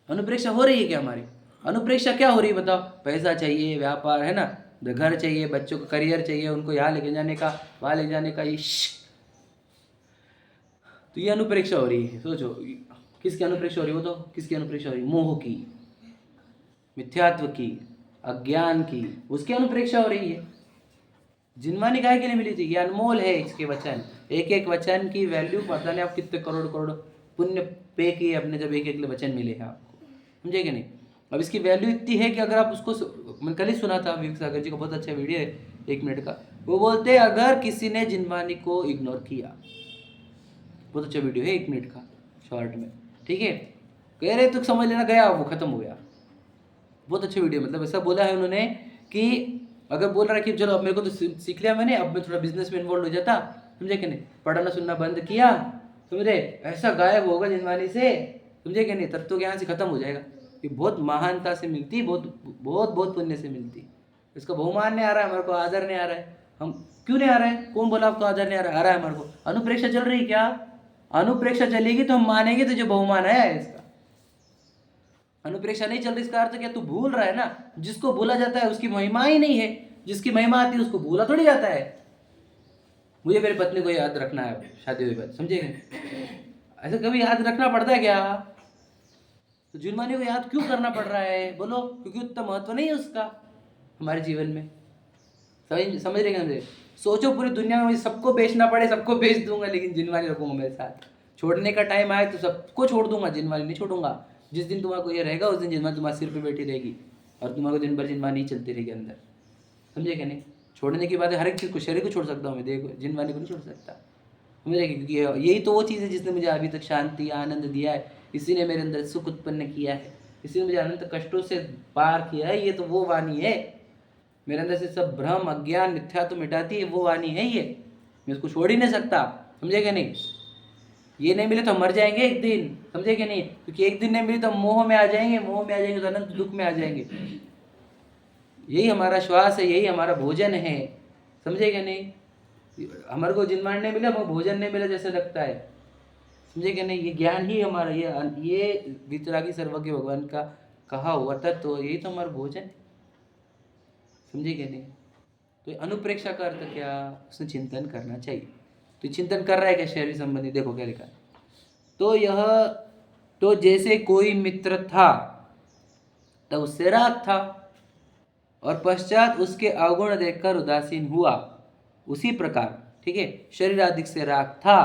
अनुप्रेक्षा हो रही है क्या हमारी? अनुप्रेक्षा क्या हो रही है बताओ? पैसा चाहिए, व्यापार है ना, घर चाहिए, बच्चों को करियर चाहिए, उनको यहाँ लेके जाने का, वहाँ ले जाने का, ये तो ये अनुप्रेक्षा हो रही है। सोचो किसकी अनुप्रेक्षा हो रही है? वो तो किसकी अनुप्रेक्षा हो रही है? मोह की, मिथ्यात्व की, अज्ञान की, उसकी अनुप्रेक्षा हो रही है। जिनवानी काहे के लिए मिली थी? ये अनमोल है इसके वचन। एक एक वचन की वैल्यू पता नहीं आप कितने करोड़ करोड़ पुण्य पे किए अपने, जब एक एक वचन मिले हैं आपको, समझे कि नहीं? अब इसकी वैल्यू इतनी है कि अगर आप उसको, मैं कल ही सुना था विवेक सागर जी का बहुत अच्छा वीडियो है 1 मिनट का, वो बोलते हैं अगर किसी ने जिनवानी को इग्नोर किया, बहुत अच्छा वीडियो है 1 मिनट का शॉर्ट में, ठीक है, कह रहे तो समझ लेना गया वो खत्म हो गया। बहुत अच्छा वीडियो, मतलब ऐसा बोला है उन्होंने कि अगर बोल रहा है कि चलो अब मेरे को तो सीख लिया मैंने, अब मैं थोड़ा बिजनेस में इन्वॉल्व हो जाता, समझे कि नहीं, पढ़ना सुनना बंद किया, समझे, ऐसा गायब होगा जिनवानी से, समझे कि नहीं, तत्व ज्ञान से खत्म हो जाएगा। ये बहुत महानता से मिलती, बहुत बहुत बहुत पुण्य से मिलती। इसका बहुमान नहीं आ रहा है हमारे को, आदर नहीं आ रहा है। हम क्यों नहीं आ रहा है? कौन बोला आपको आदर नहीं आ रहा है? आ रहा है हमारे को। अनुप्रेक्षा चल रही क्या? अनुप्रेक्षा चलेगी तो हम मानेंगे तुझे बहुमान है इसका। अनुप्रेक्षा नहीं चल रही इसका अर्थ क्या? तू भूल रहा है ना। जिसको भूला जाता है उसकी महिमा ही नहीं है, जिसकी महिमा आती है उसको भूला थोड़ी जाता है। मुझे मेरी पत्नी को याद रखना है शादी हुई बात, समझे? ऐसा कभी याद रखना पड़ता है क्या? तो जुर्माने को याद क्यों करना पड़ रहा है बोलो? क्योंकि उतना महत्व नहीं है उसका हमारे जीवन में। समझ रहे हैं? सोचो पूरी दुनिया में मुझे सबको बेचना पड़े, सबको बेच दूंगा, लेकिन जिनवानी रखूंगा मेरे साथ। छोड़ने का टाइम आए तो सबको छोड़ दूंगा, जिनवानी नहीं छोड़ूंगा। जिस दिन तुम्हारे को ये रहेगा उस दिन जिनवानी तुम्हारे सिर पे बैठी रहेगी और तुम्हारे को दिन भर जिनवानी चलती रहेगी अंदर, समझे क्या नहीं? छोड़ने की बात है, हर एक चीज़ को, शरीर को छोड़ सकता हूँ मैं, देखो जिनवानी को नहीं छोड़ सकता, समझे? क्योंकि यही तो वो चीज़ है जिसने मुझे अभी तक शांति आनंद दिया है, इसी ने मेरे अंदर सुख उत्पन्न किया है, इसी ने मुझे अनंत कष्टों से पार किया है। ये तो वो वाणी है, मेरे अंदर से सब भ्रम अज्ञान मिथ्या तो मिटाती है, वो वाणी है ये, मैं इसको छोड़ ही नहीं सकता, समझे क्या नहीं? ये नहीं मिले तो हम मर जाएंगे एक दिन, समझे क्या नहीं? क्योंकि एक दिन नहीं मिली तो हम मोह में आ जाएंगे, मोह में आ जाएंगे तो अनंत दुख में आ जाएंगे। यही हमारा श्वास है, यही हमारा भोजन है, समझे क्या नहीं? हमारे को जिनवानी नहीं मिला, हमको भोजन नहीं मिला जैसे लगता है, समझे क्या नहीं? ये ज्ञान ही हमारा, ये वितरागी सर्वज्ञ भगवान का कहा हुआ तत्व, तो यही तो हमारा भोजन है, समझे क्या नहीं? तो अनुप्रेक्षा का अर्थ क्या? उसने चिंतन करना चाहिए। तो चिंतन कर रहा है क्या शरीर संबंधी? देखो क्या लिखा, तो जैसे कोई मित्र था तब उससे राग था और पश्चात उसके अवगुण देखकर उदासीन हुआ, उसी प्रकार, ठीक है, शरीर आदि से राग था,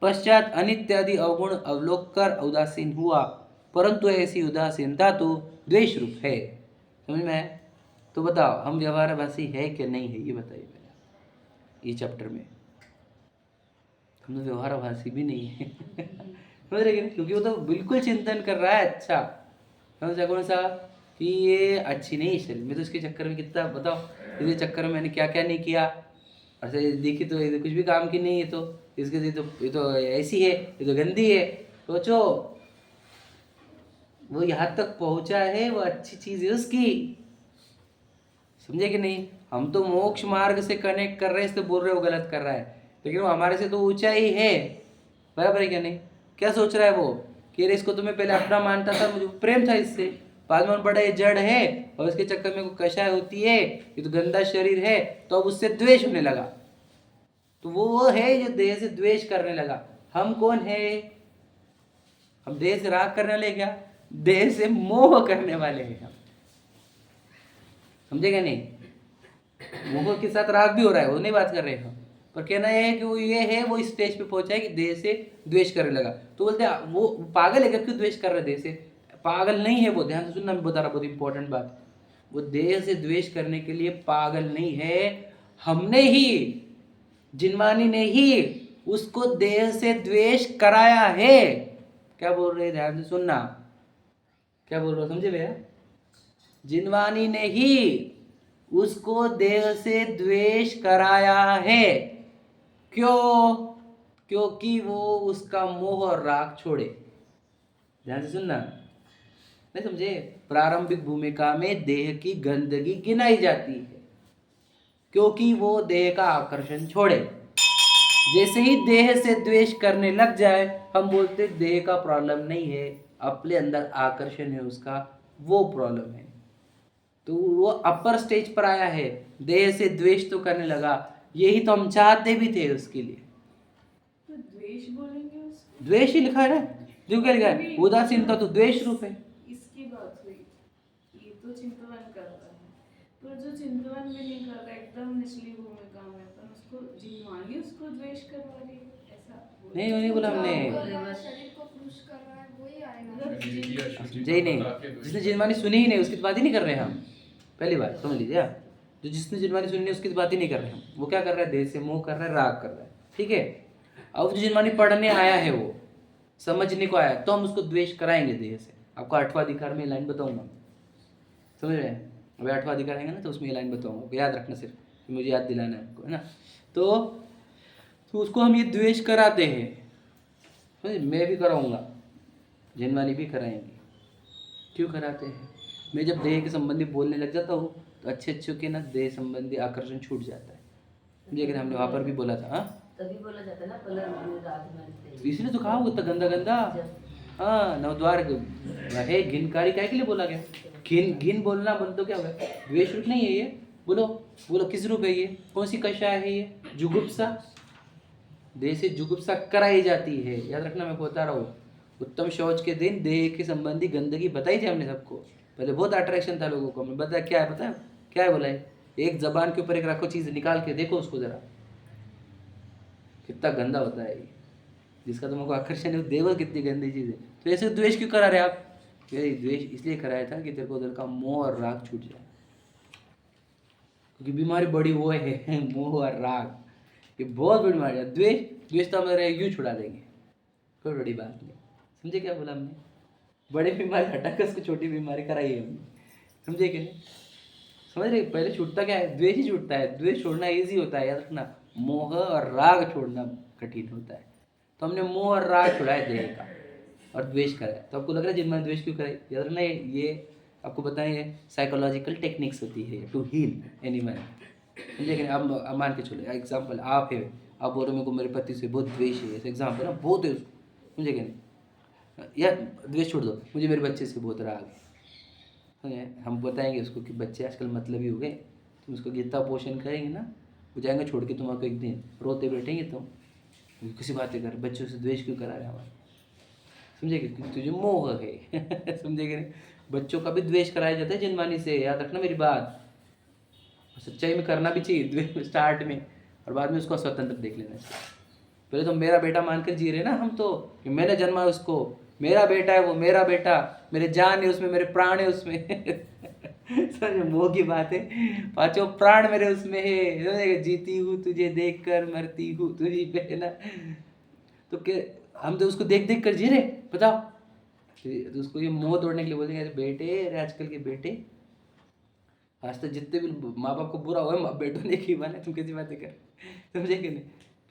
पश्चात अनित्यादि अवगुण अवलोक कर उदासीन हुआ, परंतु ऐसी उदासीनता तो द्वेष रूप है। समझ में आया? तो बताओ हम व्यवहारभाषी है कि नहीं है, ये बताइए पहले। ये चैप्टर में हम तो व्यवहारभाषी भी नहीं है समझ रहे? क्योंकि वो तो बिल्कुल चिंतन कर रहा है, अच्छा समझ सा कौन सा कि ये अच्छी नहीं है शरीर में, तो इसके चक्कर में कितना बताओ, इसके चक्कर में मैंने क्या क्या नहीं किया, ऐसे देखी तो ये कुछ भी काम की नहीं है, तो इसके ये तो ऐसी है, ये तो गंदी है। सोचो वो यहाँ तक पहुँचा है, वो अच्छी चीज़ है उसकी, समझे कि नहीं? हम तो मोक्ष मार्ग से कनेक्ट कर रहे हैं, इसलिए बोल रहे हो गलत कर रहा है, लेकिन वो हमारे से तो ऊंचा ही है, बराबर है क्या नहीं? क्या सोच रहा है वो कि इसको तो मैं पहले अपना मानता था, मुझे प्रेम था इससे, बाद में बड़ा ये जड़ है और इसके चक्कर में कोई कषाय होती है, ये तो गंदा शरीर है, तो अब उससे द्वेष होने लगा। तो वो है जो देह से द्वेष करने लगा। हम कौन है? हम देह से राग करने वाले क्या? देह से मोह करने वाले हैं हम, समझे क्या नहीं? मोह के साथ राग भी हो रहा है, वो नहीं बात कर रहे हैं, पर कहना यह है कि वो ये है, वो इस स्टेज पे पहुंचा है कि देह से द्वेष करने लगा। तो बोलते हैं वो पागल है क्या, क्यों द्वेष कर रहा है देह से? पागल नहीं है वो, ध्यान से सुनना, मैं बता रहा, बहुत इंपॉर्टेंट बात। वो देह से द्वेष करने के लिए पागल नहीं है, हमने ही, जिनवानी ने ही उसको देह से द्वेष कराया है। क्या बोल रहे हैं? ध्यान से सुनना, क्या बोल रहा हूँ समझे भैया? जिनवानी ने ही उसको देह से द्वेष कराया है। क्यों? क्योंकि वो उसका मोह और राग छोड़े। ध्यान से सुनना, नहीं समझे? प्रारंभिक भूमिका में देह की गंदगी गिनाई जाती है क्योंकि वो देह का आकर्षण छोड़े। जैसे ही देह से द्वेष करने लग जाए, हम बोलते देह का प्रॉब्लम नहीं है, अपने अंदर आकर्षण है उसका, वो प्रॉब्लम है। तो वो अपर स्टेज पर आया है, देह से द्वेष तो करने लगा। यही तो हम चाहते भी थे उसके लिए। तो द्वेष बोलेंगे उसको? द्वेष ही लिखा है ना, जो क्या लिखा है? उदासीनता तो द्वेष रूप है। इसकी बात हुई, ये तो चिंतवन करता है, पर जो चिंतवन भी नहीं कर रहा, एकदम निचली भूमिका में, पर उसको जिनवानी उसको द्वेष करवा रही है, ऐसा नहीं, वो नहीं बोला हमने। शरीर को पुरुष कर रहा है, वही आएगा। जय नहीं, जिसने जिनवानी सुनी ही नहीं उसकी तो बात ही नहीं कर रहे हम। पहली बात समझ लीजिए आप, जो जिसने जिनवानी सुनी नहीं उसकी तो बात ही नहीं कर रहे हम। वो क्या कर रहा है? देह से मोह कर रहा है, राग कर रहा है, ठीक है। अब जो जिनवानी पढ़ने आया है, वो समझने को आया, तो हम उसको द्वेष कराएंगे देह से। आपको 8वां अधिकार में लाइन बताऊंगा, समझ रहे हैं? अभी 8वां अधिकार आएंगे ना, तो उसमें ये लाइन बताऊंगा, याद रखना, सिर्फ मुझे याद दिलाना है आपको, है ना। तो उसको हम ये द्वेष कराते हैं, समझे? मैं भी कराऊंगा, जिनवानी भी कराएंगे। क्यों कराते हैं? मैं जब देह के संबंधी बोलने लग जाता हूँ तो अच्छे के ना देह संबंधी आकर्षण छूट जाता है। लेकिन हमने वहाँ पर भी बोला था, हाँ तभी बोला जाता है ना, पलर रात में। तो इसलिए तो कहा वो इतना गंदा गंदा, हाँ नवद्वार है, घिनकारी काय के लिए बोला गया? घिन बोलना बोल तो क्या होगा? द्वेष रूप नहीं है ये? बोलो बोलो, किस रूप है ये? कौन सी कषाय है ये? जुगुप्सा। देह से जुगुप्सा कराई जाती है, याद रखना, मैं बता रहा हूँ। उत्तम शौच के दिन देह के संबंधी गंदगी बताई थी हमने सबको। पहले बहुत अट्रैक्शन था लोगों को, हमने बताया क्या है, पता है क्या है? बोला है एक जबान के ऊपर एक रखो चीज, निकाल के देखो उसको जरा, कितना गंदा होता है ये। जिसका तुमको आकर्षण है, देखो कितनी गंदी चीज है। तो ऐसे द्वेष क्यों करा रहे आप? द्वेष इसलिए कराया था कि तेरे को उधर का मोह और राग छूट जाए, क्योंकि बीमारी बड़ी वो है मोह और राग, ये बहुत बड़ी बीमारी है। द्वेष तो हमारे यूँ छुड़ा देंगे, कोई बड़ी बात नहीं। समझे क्या बोला हमने? बड़ी बीमारी हटाकर उसको छोटी बीमारी कराई है हमने, समझे कि नहीं? समझ रहे? पहले छूटता क्या है? द्वेष ही छूटता है। द्वेष छोड़ना ईजी होता है, याद रखना। मोह और राग छोड़ना कठिन होता है। तो हमने मोह और राग छुड़ाया देह का और द्वेष कराया। तो आपको लग रहा है जिनमें द्वेष क्यों कराई? याद रखना, ये आपको बताएं साइकोलॉजिकल टेक्निक्स होती है टू हील एनीवन, समझे कि नहीं? अब मान के चलो एग्जाम्पल, आप है, आप बोल रहे मेरे को मेरे पति से बहुत द्वेष है, ऐसे एग्जाम्पल ना, बहुत है उसको, समझे कि नहीं? यार द्वेष छोड़ दो, मुझे मेरे बच्चे से बहुत राग है। हम बताएंगे उसको कि बच्चे आजकल मतलबी हो गए, तुम उसको गीता पोषण करेंगे ना, वो जाएंगे छोड़ के तुम्हारा एक दिन, रोते बैठेंगे तुम, किसी बातें कर, बच्चों से द्वेष क्यों करा रहे हमारे, समझे कि तुझे मोह है समझे कि नहीं? बच्चों का भी द्वेष कराया जाता है जिनवानी से, याद रखना मेरी बात। सच्चाई में करना भी चाहिए द्वेष स्टार्ट में, और बाद में उसको स्वतंत्र देख लेना चाहिए। पहले तो मेरा बेटा मानकर जी रहे ना हम तो, कि मैंने जन्मा उसको, मेरा बेटा है वो, मेरा बेटा, मेरे जान है उसमें, मेरे प्राण है उसमें समझे? मोह की बात है, पांचों प्राण मेरे उसमें है, जीती हूँ तुझे देखकर, मरती हूँ तुझी पे, है ना। तो क्या हम तो उसको देख देख कर जी रहे, बताओ? तो उसको ये मोह तोड़ने के लिए बोलेंगे, अरे बेटे, अरे आजकल के बेटे, आज तक जितने भी माँ बाप को बुरा हुआ बेटों ने की बना, तुम कैसी बातें कर, समझे कि नहीं?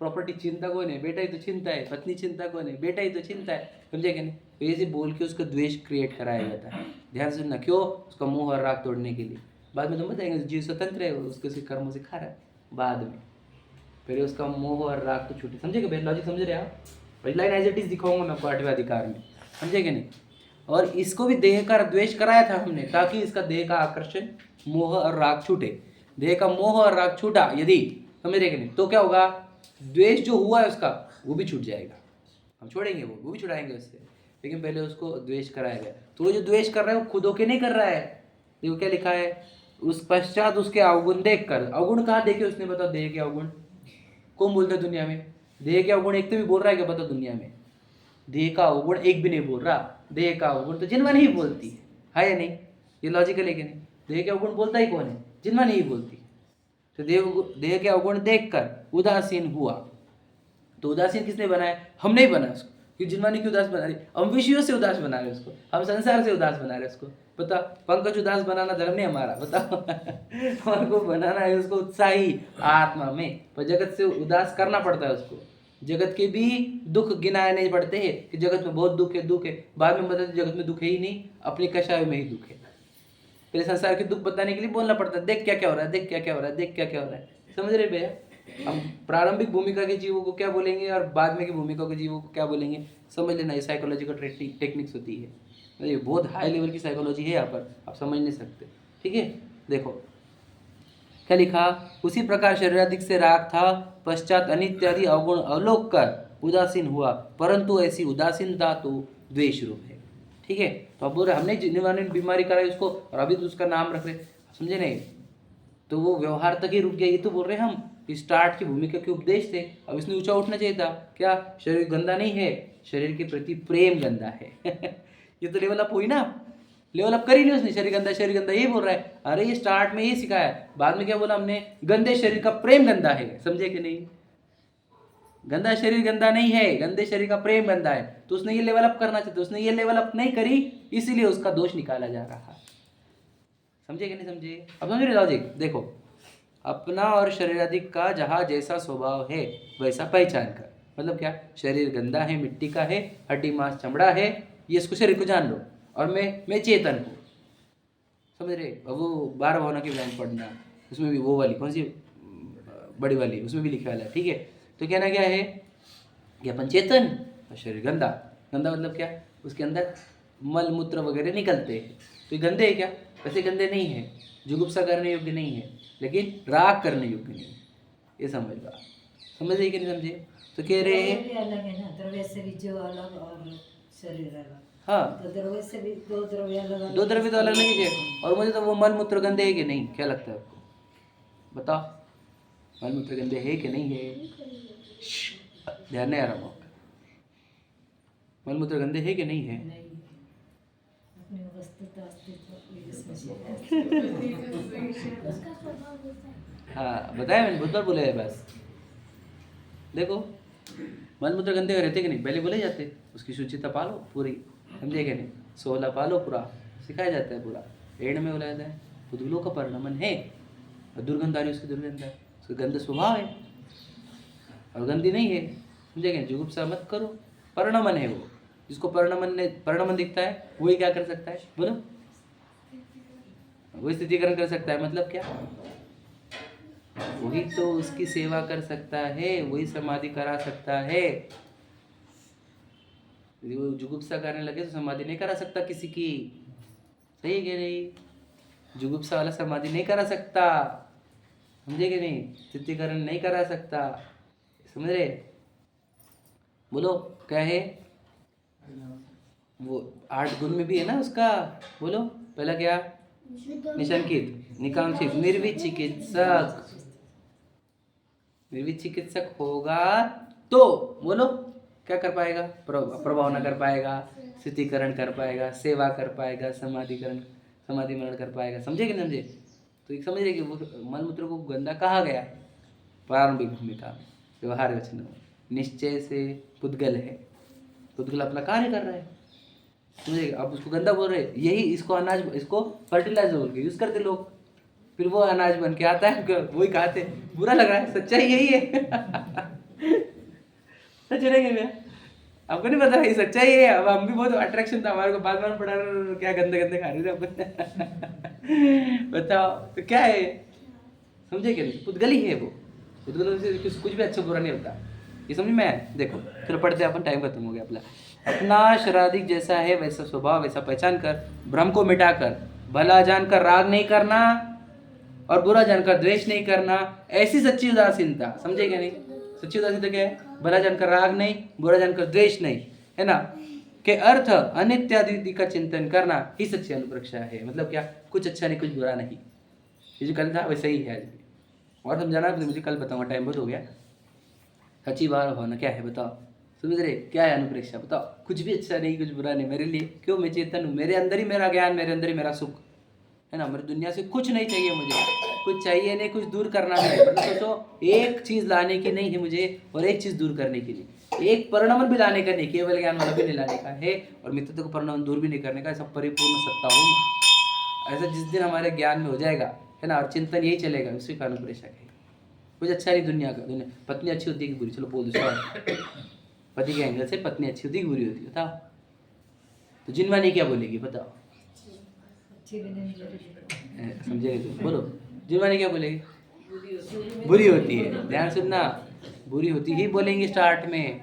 प्रॉपर्टी चिंता कौन है? बेटा ही तो चिंता है। पत्नी चिंता कौन है? बेटा ही तो चिंता है, समझे कि नहीं? तो ऐसे बोल के उसका द्वेष क्रिएट कराया जाता है। ध्यान से सुनना, क्यों? उसका मोह और राग तोड़ने के लिए। बाद में तुम बताएंगे जीव स्वतंत्र है, उसके कर्मों से खा रहा है, बाद में। पहले उसका मोह और राग तो छूटे, समझे कि लॉजिक समझ रहे आप? वही लाइन एज इट इज दिखाऊंगा मैं आपको 8वें अधिकार में, समझे कि नहीं? और इसको भी देह का द्वेष कराया था हमने, ताकि इसका देह का आकर्षण, मोह और राग छूटे। देह का मोह और राग छूटा यदि, समझ रहे कि नहीं, तो क्या होगा? द्वेष जो हुआ है उसका वो भी छूट जाएगा, हम छोड़ेंगे वो भी छुड़ाएंगे उससे। लेकिन पहले उसको द्वेष कराया गया। तो वो जो द्वेष कर रहा है वो खुद होके नहीं कर रहा है। देखो क्या लिखा है, उस पश्चात उसके अवगुण देख कर। अवगुण कहाँ देखे उसने? बताओ, देह के अवगुण कौन बोलता है दुनिया में? देह के अवगुण एक तो भी बोल रहा है क्या? बताओ दुनिया में देह का अवगुण एक भी नहीं बोल रहा। देह का अवगुण तो जिनवानी ही बोलती है या नहीं? ये लॉजिकल है कि नहीं? देह के अवगुण बोलता ही कौन है? जिनवानी ही बोलती है। तो देह के अवगुण देखकर उदासीन हुआ। तो उदासीन किसने बनाया? हमने ही बनाया उसको। कि जिनवानी क्यों उदास बना रही, हम विषयों से उदास बना रहे हैं उसको, हम संसार से उदास बना रहे हैं उसको। बता, पंकज उदास बनाना धर्म नहीं हमारा, बताओ। और को बनाना है उसको उत्साही आत्मा में, पर जगत से उदास करना पड़ता है उसको। जगत के भी दुख गिनाए नहीं पड़ते हैं कि जगत में बहुत दुख है, बाद में बताते जगत में दुख है ही नहीं, अपने कषाय में ही दुख है। पहले संसार के दुख बताने के लिए बोलना पड़ता है, देख क्या क्या हो रहा है, देख क्या क्या हो रहा है, देख क्या क्या हो रहा है। समझ रहे भैया? हम प्रारंभिक भूमिका के जीवों को क्या बोलेंगे और बाद में की भूमिका के जीवों को क्या बोलेंगे, समझ लेना। ये साइकोलॉजिकल टेक्निक्स होती है, ये बहुत हाई लेवल की साइकोलॉजी है यहाँ पर, आप समझ नहीं सकते। ठीक है, देखो क्या लिखा, उसी प्रकार शरीराधिक से राग था, पश्चात अनित्य आदि अवगुण अवलोक कर उदासीन हुआ, परंतु ऐसी उदासीनता तो द्वेष रूप है। ठीक है, तो अब बोल रहे हमने निवारण बीमारी कराई उसको और अभी तो उसका नाम रख रहे, समझे नहीं? तो वो व्यवहार तक ही रुक गया। ये तो बोल रहे हम स्टार्ट की भूमिका के उपदेश थे, अब इसने ऊंचा उठना चाहिए था। क्या शरीर गंदा नहीं है, शरीर के प्रति प्रेम गंदा है। ये तो लेवल अप हुई ना, लेवल अप करी नहीं उसने, शरीर गंदा यही बोल रहा है। अरे ये स्टार्ट में ये सिखाया, बाद में क्या बोला हमने, गंदे शरीर का प्रेम गंदा है, समझे कि नहीं? गंदा शरीर गंदा नहीं है, गंदे शरीर का प्रेम गंदा है। तो उसने ये लेवल अप करना चाहता, उसने ये लेवल अप नहीं करी, इसीलिए उसका दोष निकाला जा रहा। समझे कि नहीं समझे? अब समझ रहे लॉजिक? देखो, अपना और शरीराधिक का जहाँ जैसा स्वभाव है वैसा पहचान कर, मतलब क्या, शरीर गंदा है, मिट्टी का है, हड्डी मांस चमड़ा है, ये इसको शरीर को जान लो, और मैं चेतन हूँ। समझ रहे? अब वो 12 भावना की लाइन पढ़ना, उसमें भी वो वाली कौन सी बड़ी वाली, उसमें भी लिखा वाला है। ठीक है, तो कहना क्या है कि अपन चेतन और शरीर गंदा। गंदा मतलब क्या, उसके अंदर मल मूत्र वगैरह निकलते हैं, तो ये गंदे है क्या? वैसे गंदे नहीं है, जुगुप्सा करने योग्य नहीं है, लेकिन राग करने योग्य नहीं है। ये समझ लो, समझ रही कि नहीं समझे? तो कह रहे हैं अलग है ना, द्रव्य से भी जो अलग और शरीर अलग। हाँ, तो द्रव्य से भी दो द्रव्य अलग, दो द्रव्य तो अलग नहीं है। और मुझे तो वो मल मूत्र गंदे है कि नहीं, क्या लगता है आपको? बताओ, मल मूत्र गंदे है कि नहीं है? ध्यान नहीं आ रहा मौका, मल मूत्र गंदे है कि नहीं है? नहीं, अपनी वस्तुतः अस्तित्व इसमें उसका स्वभाव होता है। हाँ बताया मैंने, बहुत बार बोला है। बस देखो, मल मूत्र गंदे रहते कि नहीं, पहले बोले जाते, उसकी शुचिता पालो पूरी, समझे कि नहीं? 16 पालो पूरा, सिखाया जाता है पूरा। एड में बोला जाता है पुद्गलों का परिणमन है, और दुर्गंधारी उसकी दुर्गंध है, उसका गंद स्वभाव है और गंदी नहीं है, समझे कि? जुगुप्सा मत करो, परिणमन है वो, जिसको परिणमन दिखता है वही क्या कर सकता है, बोलो? वही स्थितिकरण कर सकता है, मतलब क्या? वही तो उसकी सेवा कर सकता है, वही समाधि करा सकता है। यदि वो जुगुप्सा करने लगे तो समाधि नहीं करा सकता किसी की, सही है कि नहीं? जुगुप्सा वाला समाधि नहीं करा सकता, समझे कि नहीं? स्थितिकरण नहीं करा सकता, समझ रहे? बोलो क्या है? वो 8 गुण में भी है ना उसका, बोलो पहला क्या? निशंकित, निकांक्षित, निर्विचिकित्सक। निर्विचिकित्सक होगा तो बोलो क्या कर पाएगा? प्रभावना कर पाएगा, स्थितिकरण कर पाएगा, सेवा कर पाएगा, समाधि मरण कर पाएगा, समझे कि नहीं समझे? तो एक समझ रहे कि वो मल मूत्र को गंदा कहा गया प्रारंभिक भूमिका में, व्यवहार वचन में, निश्चय से पुद्गल है, पुद्गल अपना कार्य कर रहा है, समझे? अब उसको गंदा बोल रहे, यही इसको अनाज, इसको फर्टिलाइजर बोल के यूज करते लोग, फिर वो अनाज बन के आता है, वही खाते, बुरा लग रहा है, सच्चाई यही है। सच नहीं भैया, आपको नहीं पता ये सच्चाई है। अब हम भी बहुत अट्रैक्शन था हमारे को, बार बार पढ़ा क्या गंदे गंदे खा रहे थे अपन। बताओ तो क्या है, समझे कि नहीं? पुद्गल ही है वो, पुद्गल से कुछ भी अच्छा बुरा नहीं होता, ये समझ में आया? देखो चलो पढ़ते हैं अपन, टाइम खत्म हो गया अपना। अपना शराधिक जैसा है वैसा स्वभाव वैसा पहचान कर, भ्रम को मिटाकर, भला जानकर राग नहीं करना और बुरा जानकर द्वेष नहीं करना, ऐसी सच्ची उदासीनता, समझे क्या नहीं? सच्ची उदासीनता क्या है? भला जानकर राग नहीं, बुरा जानकर द्वेष नहीं, है ना? के अर्थ अनित्य आदि का चिंतन करना ही सच्ची अनुप्रेक्षा है। मतलब क्या? कुछ अच्छा नहीं, कुछ बुरा नहीं, ये जो कल था वैसा ही है आज भी। और समझाना तो मुझे कल बताऊंगा, टाइम बहुत हो गया। सच्ची बात होना क्या है बताओ, समझ रहे? क्या है अनुप्रेक्षा बताओ? कुछ भी अच्छा नहीं, कुछ बुरा नहीं मेरे लिए, क्यों? मैं चेतन हूँ, मेरे अंदर ही मेरा ज्ञान, मेरे अंदर ही मेरा सुख, है ना? मेरी दुनिया से कुछ नहीं चाहिए मुझे, कुछ चाहिए नहीं, कुछ दूर करना नहीं। मतलब सोचो एक चीज लाने की नहीं है मुझे और एक चीज दूर करने की नहीं, एक परिणाम भी लाने का नहीं, केवल ज्ञान वाला भी नहीं लाने का है और मित्रत्व को परिणाम दूर भी नहीं करने का। सब परिपूर्ण सत्ता हूँ। ऐसा जिस दिन हमारे ज्ञान में हो जाएगा है ना, और चिंतन यही चलेगा, उसी का अनुप्रेषक है। कुछ अच्छा नहीं दुनिया का। दुनिया पत्नी अच्छी होती है कि बुरी? चलो बोल दो सवाल। पति के एंगल से पत्नी अच्छी होती है कि बुरी होती है? बताओ। तो जिनवानी क्या बोलेगी बताओ? अच्छी भी नहीं बुरी समझे तुम? बोलो जिनवानी क्या बोलेगी? बुरी होती है। ध्यान सुनना, बुरी होती ही बोलेंगे स्टार्ट में,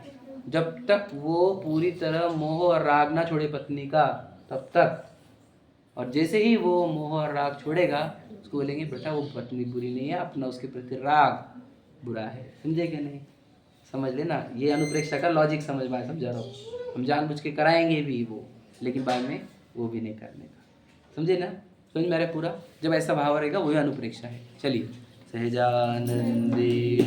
जब तक वो पूरी तरह मोह और राग ना छोड़े पत्नी का तब तक। और जैसे ही वो मोह और राग छोड़ेगा उसको बोलेंगे बेटा वो पत्नी बुरी नहीं है, अपना उसके प्रति राग बुरा है। समझे कि नहीं? समझ लेना, ये अनुप्रेक्षा का लॉजिक समझ में समझा रहा हूँ। हम जानबूझ के कराएंगे भी वो, लेकिन बाद में वो भी नहीं करने का। समझे ना? समझ में आ रहा है पूरा? जब ऐसा भाव रहेगा वही अनुप्रेक्षा है। चलिए सहजानंदे